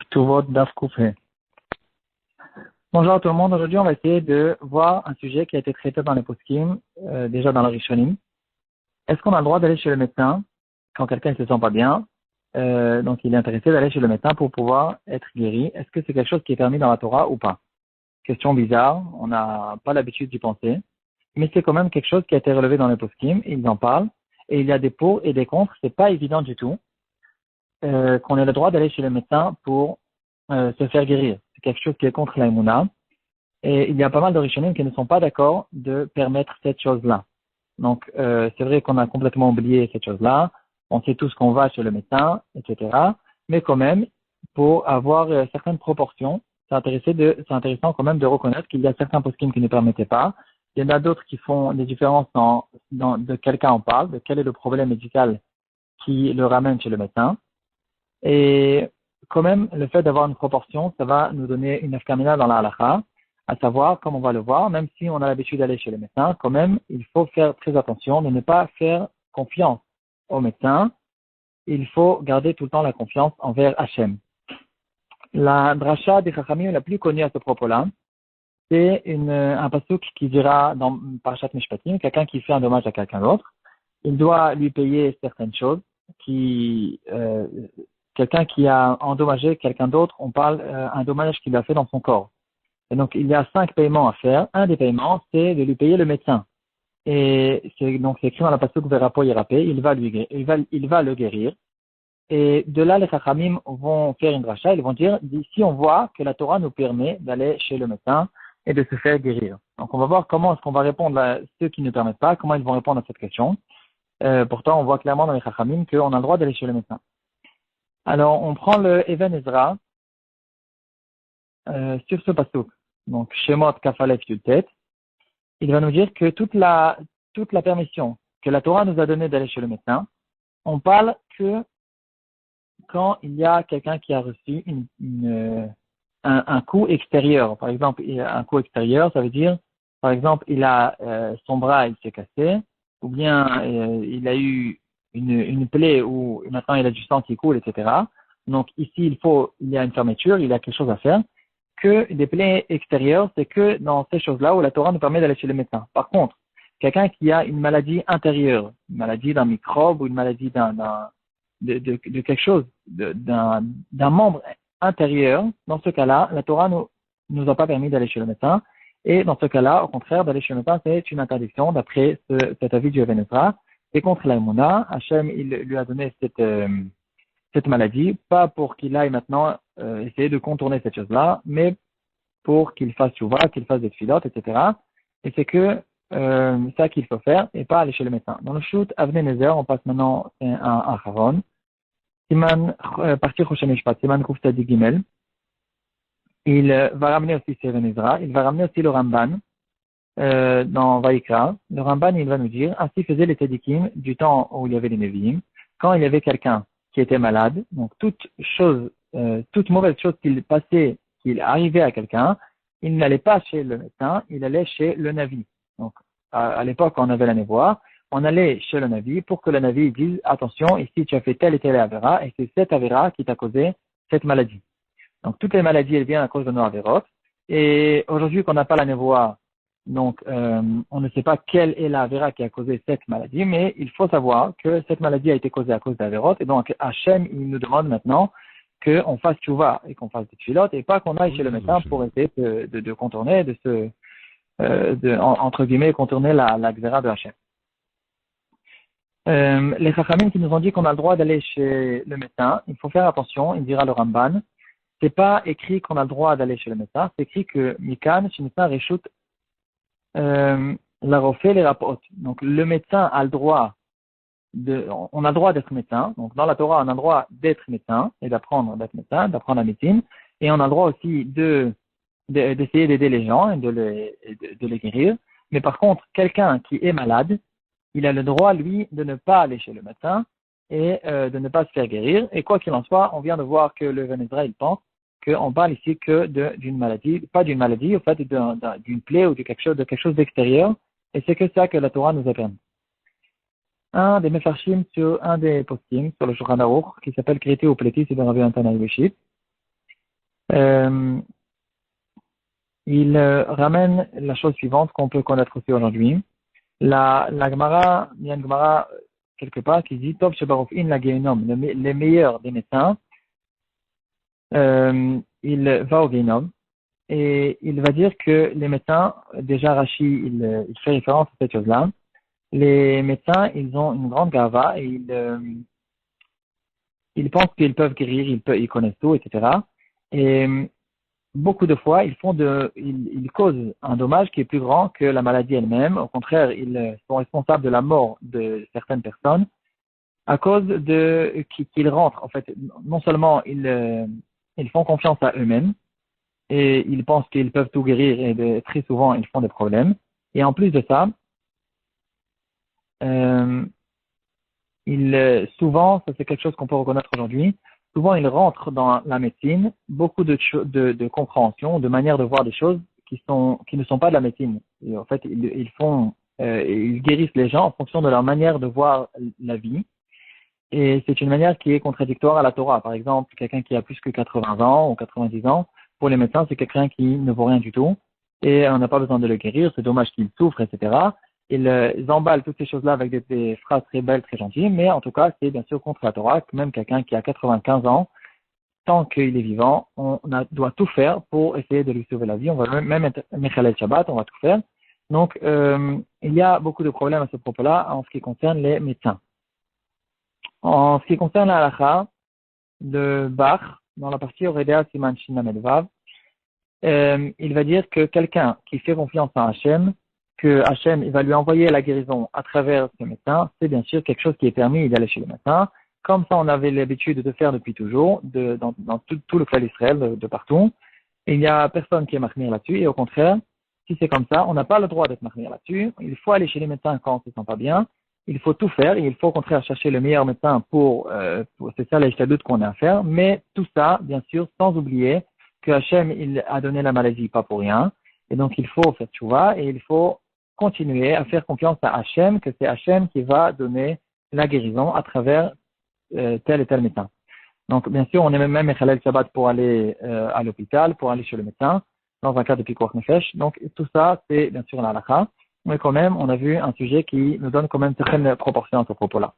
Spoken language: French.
Ktuvot Daf Kufhe. Bonjour à tout le monde. Aujourd'hui, on va essayer de voir un sujet qui a été traité dans les poskim, déjà dans la Rishonim. Est-ce qu'on a le droit d'aller chez le médecin quand quelqu'un ne se sent pas bien, donc il est intéressé d'aller chez le médecin pour pouvoir être guéri? Est-ce que c'est quelque chose qui est permis dans la Torah ou pas? Question bizarre, on n'a pas l'habitude d'y penser, mais c'est quand même quelque chose qui a été relevé dans les poskim, ils en parlent, et il y a des pour et des contre, c'est pas évident du tout. Qu'on ait le droit d'aller chez le médecin pour se faire guérir. C'est quelque chose qui est contre l'aïmouna. Et il y a pas mal de rishonim qui ne sont pas d'accord de permettre cette chose-là. Donc, c'est vrai qu'on a complètement oublié cette chose-là. On sait tous qu'on va chez le médecin, etc. Mais quand même, pour avoir certaines proportions, c'est intéressant quand même de reconnaître qu'il y a certains poskim qui ne permettaient pas. Il y en a d'autres qui font des différences de quel cas on parle, de quel est le problème médical qui le ramène chez le médecin. Et quand même, le fait d'avoir une proportion, ça va nous donner une afkamina dans la halakha, à savoir, comme on va le voir, même si on a l'habitude d'aller chez le médecin, quand même, il faut faire très attention de ne pas faire confiance au médecin. Il faut garder tout le temps la confiance envers Hachem. La dracha des Chachamim la plus connue à ce propos-là, c'est un pasuk qui dira dans Parashat Mishpatim, quelqu'un qui fait un dommage à quelqu'un d'autre, il doit lui payer certaines choses quelqu'un qui a endommagé quelqu'un d'autre, on parle un dommage qu'il a fait dans son corps. Et donc, il y a 5 paiements à faire. Un des paiements, c'est de lui payer le médecin. Et c'est écrit dans la pasuk Verapo Yerapé, il va le guérir. Et de là, les Chachamim vont faire une dracha, ils vont dire, d'ici on voit que la Torah nous permet d'aller chez le médecin et de se faire guérir. Donc, on va voir comment est-ce qu'on va répondre à ceux qui ne permettent pas, comment ils vont répondre à cette question. Pourtant, on voit clairement dans les Chachamim qu'on a le droit d'aller chez le médecin. Alors, on prend le Even Ezra sur ce pasuk. Donc, Shemot Kafalef Yultet. Il va nous dire que toute la permission que la Torah nous a donnée d'aller chez le médecin, on parle que quand il y a quelqu'un qui a reçu un coup extérieur. Par exemple, un coup extérieur, ça veut dire, par exemple, son bras, il s'est cassé, ou bien il a eu une plaie où maintenant il a du sang qui coule, etc. Donc ici, il y a une fermeture, il y a quelque chose à faire. Que des plaies extérieures, c'est que dans ces choses-là où la Torah nous permet d'aller chez le médecin. Par contre, quelqu'un qui a une maladie intérieure, une maladie d'un microbe ou une maladie de quelque chose, d'un membre intérieur, dans ce cas-là, la Torah nous a pas permis d'aller chez le médecin. Et dans ce cas-là, au contraire, d'aller chez le médecin, c'est une interdiction d'après cet avis du Even Ezra. C'est contre l'aïmouna. Hachem, il lui a donné cette maladie, pas pour qu'il aille maintenant essayer de contourner cette chose-là, mais pour qu'il fasse tchouva, qu'il fasse des tfilotes, etc. Et c'est que ça qu'il faut faire, et pas aller chez le médecin. Dans le shoot Avnei Nezer, on passe maintenant un Haron. Siman, partie Choshen Mishpat, Siman Kuf Tzadik Gimel. Il va ramener aussi Even Ezra, il va ramener aussi le Ramban dans Vaikra. Le Ramban, il va nous dire, ainsi faisaient les Tzadikim du temps où il y avait les Nevi'im, quand il y avait quelqu'un qui était malade, donc toute mauvaise chose qu'il arrivait à quelqu'un, il n'allait pas chez le médecin, il allait chez le Navi. Donc, à l'époque, quand on avait la névoie, on allait chez le Navi pour que le Navi dise, attention, ici tu as fait telle et telle avéra, et c'est cette avéra qui t'a causé cette maladie. Donc, toutes les maladies, elles viennent à cause de nos avérotes. Et aujourd'hui, qu'on n'a pas la névoie, donc, on ne sait pas quelle est la avéra qui a causé cette maladie, mais il faut savoir que cette maladie a été causée à cause d'avérotes. Et donc, Hachem, il nous demande maintenant qu'on fasse tchouva et qu'on fasse des tfilotes et pas qu'on aille chez le médecin pour essayer de contourner, entre guillemets, contourner la xéra de Hachem. Les Chachamim qui nous ont dit qu'on a le droit d'aller chez le médecin, il faut faire attention, il dira le Ramban, c'est pas écrit qu'on a le droit d'aller chez le médecin, c'est écrit que Mikan, chez le médecin, Reshut, la refait les rapports. Donc, le médecin a le droit on a le droit d'être médecin. Donc, dans la Torah, on a le droit d'être médecin et d'apprendre d'être médecin, d'apprendre la médecine. Et on a le droit aussi d'essayer d'aider les gens et de les guérir. Mais par contre, quelqu'un qui est malade, il a le droit, lui, de ne pas aller chez le médecin et de ne pas se faire guérir. Et quoi qu'il en soit, on vient de voir que le Even Ezra, il pense qu'on parle ici que d'une maladie, pas d'une maladie, en fait, d'une plaie ou de quelque chose d'extérieur. Et c'est que ça que la Torah nous a permis. Un des mefarshim sur un des postim sur le Shulchan Aruch qui s'appelle Kriti ou Pleti, c'est de Rabbi Antan Ayushit. Euh, il ramène la chose suivante qu'on peut connaître aussi aujourd'hui. La Gemara, il y a une Gemara quelque part qui dit Tov Shebarofin la Gehinom, les meilleurs des médecins, il va au Gehinom et il va dire que les médecins, déjà Rashi, il fait référence à cette chose-là. Les médecins, ils ont une grande gava et ils pensent qu'ils peuvent guérir, ils connaissent tout, etc. Et beaucoup de fois, ils causent un dommage qui est plus grand que la maladie elle-même. Au contraire, ils sont responsables de la mort de certaines personnes à cause de qu'ils rentrent. En fait, non seulement ils font confiance à eux-mêmes et ils pensent qu'ils peuvent tout guérir et très souvent ils font des problèmes. Et en plus de ça, euh, souvent, ça c'est quelque chose qu'on peut reconnaître aujourd'hui, souvent ils rentrent dans la médecine beaucoup de compréhension, de manière de voir des choses qui ne sont pas de la médecine. Et en fait, ils guérissent les gens en fonction de leur manière de voir la vie. Et c'est une manière qui est contradictoire à la Torah. Par exemple, quelqu'un qui a plus que 80 ans ou 90 ans, pour les médecins, c'est quelqu'un qui ne vaut rien du tout. Et on n'a pas besoin de le guérir, c'est dommage qu'il souffre, etc. Ils emballent toutes ces choses-là avec des phrases très belles, très gentilles, mais en tout cas, c'est bien sûr contre la Torah que même quelqu'un qui a 95 ans, tant qu'il est vivant, doit tout faire pour essayer de lui sauver la vie. On va même être Mechalel Shabbat, on va tout faire. Donc, il y a beaucoup de problèmes à ce propos-là en ce qui concerne les médecins. En ce qui concerne la halakha de Bach, dans la partie Oredea Siman Shin Lamed Vav, il va dire que quelqu'un qui fait confiance à Hachem, que Hachem il va lui envoyer la guérison à travers ce médecin, c'est bien sûr quelque chose qui est permis d'aller chez le médecin. Comme ça, on avait l'habitude de faire depuis toujours, dans tout le clan d'Israël, de partout. Et il n'y a personne qui est marmire là-dessus. Et au contraire, si c'est comme ça, on n'a pas le droit d'être marmire là-dessus. Il faut aller chez les médecins quand on ne se sent pas bien. Il faut tout faire et il faut au contraire chercher le meilleur médecin c'est ça les doute qu'on a à faire. Mais tout ça, bien sûr, sans oublier que Hachem, il a donné la maladie pas pour rien. Et donc, il faut faire tchouva et il faut continuer à faire confiance à Hachem, que c'est Hachem qui va donner la guérison à travers tel et tel médecin. Donc, bien sûr, on est même Mechalel Shabbat pour aller à l'hôpital, pour aller chez le médecin, dans un cas de Pikuach Nefesh. Donc, tout ça, c'est bien sûr la halakha. Mais quand même, on a vu un sujet qui nous donne quand même certaines proportions à ce propos-là.